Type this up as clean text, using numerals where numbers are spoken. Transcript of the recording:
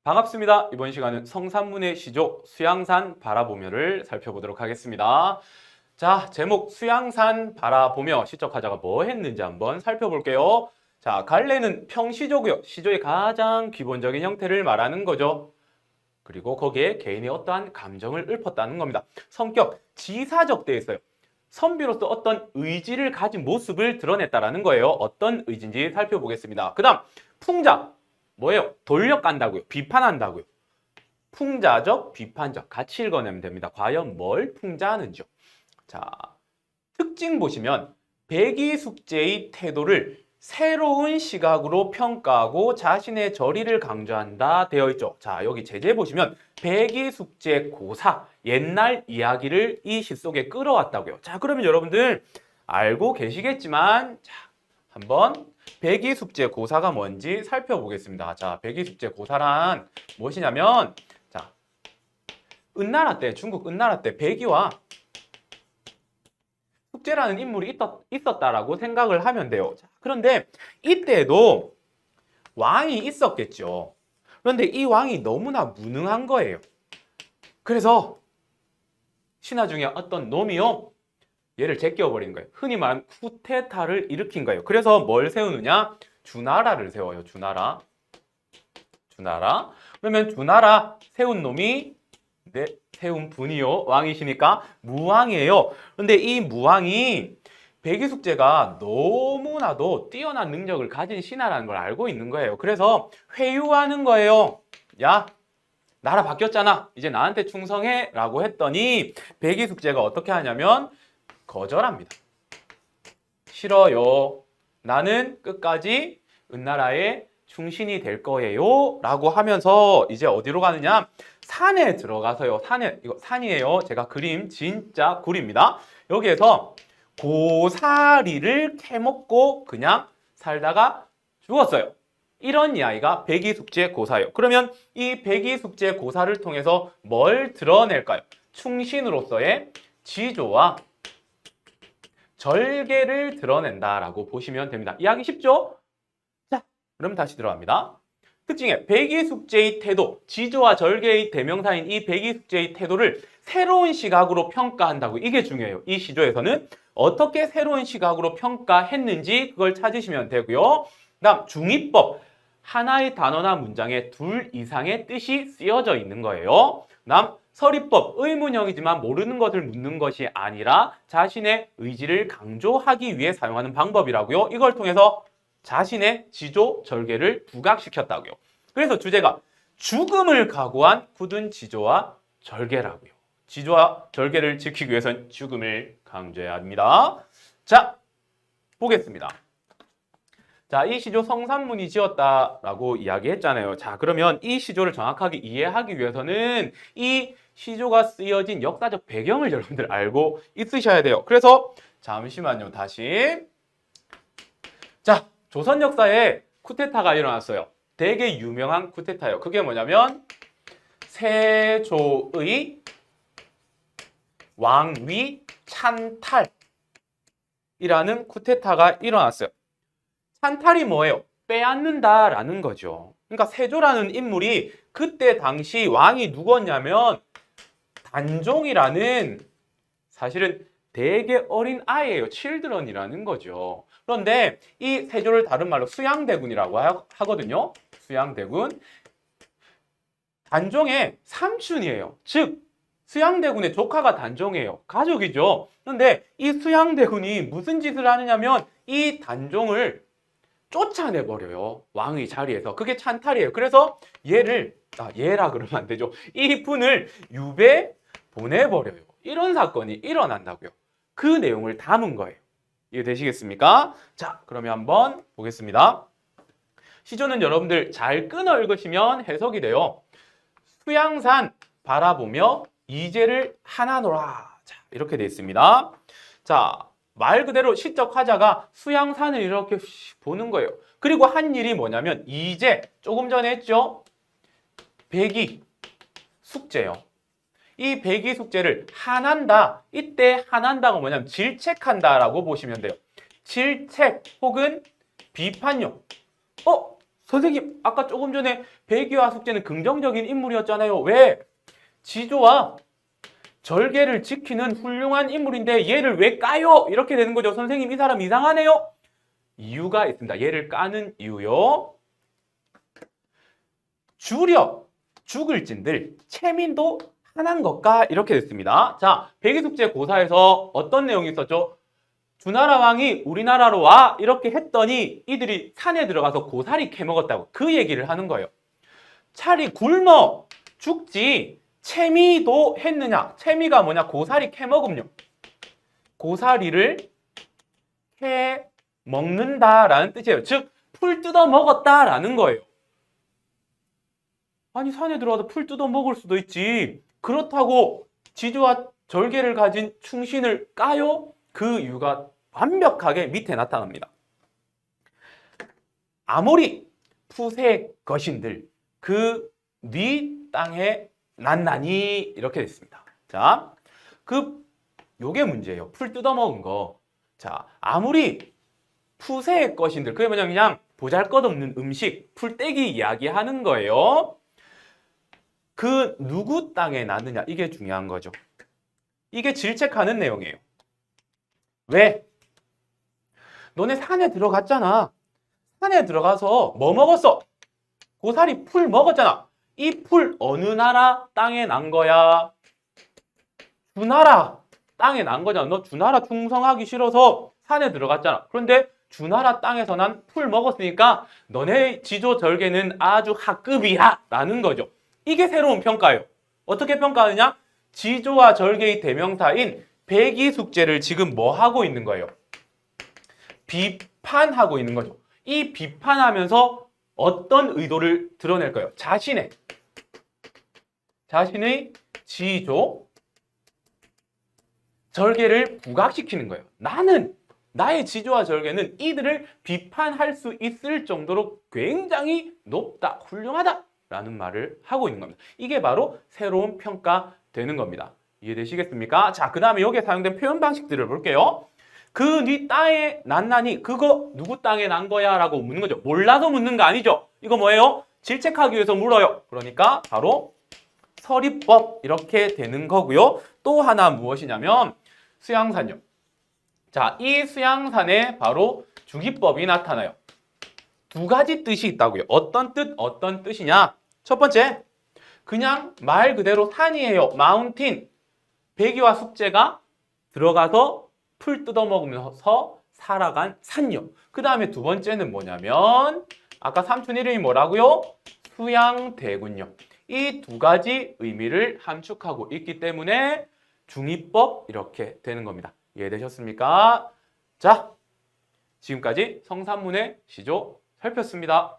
반갑습니다. 이번 시간은 성산문의 시조 수양산 바라보며를 살펴보도록 하겠습니다. 자, 제목 수양산 바라보며 시적 화자가 뭐 했는지 한번 살펴볼게요. 자, 갈래는 평시조고요. 시조의 가장 기본적인 형태를 말하는 거죠. 그리고 거기에 개인의 어떠한 감정을 읊었다는 겁니다. 성격, 지사적 돼 있어요. 선비로서 어떤 의지를 가진 모습을 드러냈다라는 거예요. 어떤 의지인지 살펴보겠습니다. 그 다음 풍자, 뭐예요? 돌려간다고요. 비판한다고요. 풍자적, 비판적 같이 읽어내면 됩니다. 과연 뭘 풍자하는지요? 자, 특징 보시면 백이숙제의 태도를 새로운 시각으로 평가하고 자신의 저리를 강조한다 되어 있죠. 자, 여기 제재 보시면 백이숙제 고사, 옛날 이야기를 이 시 속에 끌어왔다고요. 자, 그러면 여러분들 알고 계시겠지만 자, 한번 백이숙제 고사가 뭔지 살펴보겠습니다. 자, 백이숙제 고사란 무엇이냐면 자, 은나라 때, 중국 은나라 때 백이와 숙제라는 인물이 있었다라고 생각을 하면 돼요. 자, 그런데 이때도 왕이 있었겠죠. 그런데 이 왕이 너무나 무능한 거예요. 그래서 신하 중에 어떤 놈이요, 얘를 제껴버린 거예요. 흔히 말하는 쿠데타를 일으킨 거예요. 그래서 뭘 세우느냐? 주나라를 세워요. 주나라. 그러면 주나라 세운 놈이 세운 분이요, 왕이시니까 무왕이에요. 그런데 이 무왕이 백이숙제가 너무나도 뛰어난 능력을 가진 신하라는 걸 알고 있는 거예요. 그래서 회유하는 거예요. 야, 나라 바뀌었잖아. 이제 나한테 충성해 라고 했더니 백이숙제가 어떻게 하냐면 거절합니다. 싫어요. 나는 끝까지 은나라의 충신이 될 거예요 라고 하면서 이제 어디로 가느냐? 산에 들어가서요. 이거 산이에요. 제가 그림 진짜 굴입니다. 여기에서 고사리를 캐먹고 그냥 살다가 죽었어요. 이런 이야기가 백이숙제 고사예요. 그러면 이 백이숙제 고사를 통해서 뭘 드러낼까요? 충신으로서의 지조와 절개를 드러낸다라고 보시면 됩니다. 이해하기 쉽죠? 자, 그럼 다시 들어갑니다. 특징에 백이숙제의 태도, 지조와 절개의 대명사인 이 백이숙제의 태도를 새로운 시각으로 평가한다고. 이게 중요해요. 이 시조에서는 어떻게 새로운 시각으로 평가했는지 그걸 찾으시면 되고요. 다음 중의법, 하나의 단어나 문장에 둘 이상의 뜻이 쓰여져 있는 거예요. 다음 서리법, 의문형이지만 모르는 것을 묻는 것이 아니라 자신의 의지를 강조하기 위해 사용하는 방법이라고요. 이걸 통해서 자신의 지조, 절개를 부각시켰다고요. 그래서 주제가 죽음을 각오한 굳은 지조와 절개라고요. 지조와 절개를 지키기 위해서는 죽음을 강조해야 합니다. 자, 보겠습니다. 자, 이 시조 성산문이 지었다라고 이야기했잖아요. 자, 그러면 이 시조를 정확하게 이해하기 위해서는 이 시조가 쓰여진 역사적 배경을 여러분들 알고 있으셔야 돼요. 그래서 잠시만요. 다시. 자, 조선 역사에 쿠데타가 일어났어요. 되게 유명한 쿠데타예요. 그게 뭐냐면 세조의 왕위 찬탈이라는 쿠데타가 일어났어요. 찬탈이 뭐예요? 빼앗는다라는 거죠. 그러니까 세조라는 인물이 그때 당시 왕이 누구였냐면 단종이라는, 사실은 되게 어린 아이예요. 칠드런이라는 거죠. 그런데 이 세조를 다른 말로 수양대군이라고 하거든요. 수양대군. 단종의 삼촌이에요. 즉 수양대군의 조카가 단종이에요. 가족이죠. 그런데 이 수양대군이 무슨 짓을 하느냐면 이 단종을 쫓아내버려요. 왕의 자리에서. 그게 찬탈이에요. 그래서 얘라 그러면 안 되죠. 이 분을 유배 보내버려요. 이런 사건이 일어난다고요. 그 내용을 담은 거예요. 이해되시겠습니까? 자, 그러면 한번 보겠습니다. 시조는 여러분들 잘 끊어 읽으시면 해석이 돼요. 수양산 바라보며 이제를 하나노라. 자, 이렇게 되어 있습니다. 자, 말 그대로 시적 화자가 수양산을 이렇게 보는 거예요. 그리고 한 일이 뭐냐면 이제 조금 전에 했죠. 백이 숙제요. 이 백이 숙제를 한한다. 이때 한한다가 뭐냐면 질책한다라고 보시면 돼요. 질책 혹은 비판용. 선생님, 아까 조금 전에 백이와 숙제는 긍정적인 인물이었잖아요. 왜? 지조와 절개를 지키는 훌륭한 인물인데 얘를 왜 까요? 이렇게 되는 거죠. 선생님, 이 사람 이상하네요. 이유가 있습니다. 얘를 까는 이유요. 주력, 죽을진들, 체민도 하나인 것과 이렇게 됐습니다. 자, 백이숙제 고사에서 어떤 내용이 있었죠? 주나라 왕이 우리나라로 와 이렇게 했더니 이들이 산에 들어가서 고사리 캐먹었다고 그 얘기를 하는 거예요. 차라리 굶어 죽지 채미도 했느냐? 채미가 뭐냐? 고사리 캐먹음요. 고사리를 캐 먹는다라는 뜻이에요. 즉, 풀 뜯어 먹었다라는 거예요. 아니, 산에 들어가서 풀 뜯어 먹을 수도 있지. 그렇다고 지조와 절개를 가진 충신을 까요? 그 이유가 완벽하게 밑에 나타납니다. 아모리 푸세 거신들 그 네 땅에 난나니 이렇게 됐습니다. 자, 요게 문제예요. 풀 뜯어먹은 거. 자, 아무리 푸세의 것인들 그게 뭐냐면 그냥 보잘것없는 음식, 풀떼기 이야기하는 거예요. 그 누구 땅에 나느냐 이게 중요한 거죠. 이게 질책하는 내용이에요. 왜? 너네 산에 들어갔잖아. 산에 들어가서 뭐 먹었어? 고사리 풀 먹었잖아. 이 풀 어느 나라 땅에 난 거야? 주나라 땅에 난 거잖아. 너 주나라 충성하기 싫어서 산에 들어갔잖아. 그런데 주나라 땅에서 난 풀 먹었으니까 너네 지조 절개는 아주 하급이야 라는 거죠. 이게 새로운 평가예요. 어떻게 평가하느냐? 지조와 절개의 대명사인 백이숙제를 지금 뭐 하고 있는 거예요? 비판하고 있는 거죠. 이 비판하면서 어떤 의도를 드러낼 거예요? 자신의 지조, 절개를 부각시키는 거예요. 나의 지조와 절개는 이들을 비판할 수 있을 정도로 굉장히 높다, 훌륭하다 라는 말을 하고 있는 겁니다. 이게 바로 새로운 평가되는 겁니다. 이해되시겠습니까? 자, 그 다음에 여기에 사용된 표현 방식들을 볼게요. 그 네 땅에 났나니 그거 누구 땅에 난 거야? 라고 묻는 거죠. 몰라서 묻는 거 아니죠. 이거 뭐예요? 질책하기 위해서 물어요. 그러니까 바로 서리법 이렇게 되는 거고요. 또 하나 무엇이냐면 수양산요. 자, 이 수양산에 바로 주기법이 나타나요. 두 가지 뜻이 있다고요. 어떤 뜻이냐? 첫 번째, 그냥 말 그대로 산이에요. 마운틴. 백이와 숙제가 들어가서 풀 뜯어먹으면서 살아간 산요. 그 다음에 두 번째는 뭐냐면 아까 삼촌 이름이 뭐라고요? 수양대군요. 이 두 가지 의미를 함축하고 있기 때문에 중의법 이렇게 되는 겁니다. 이해되셨습니까? 자, 지금까지 성산문의 시조 살폈습니다.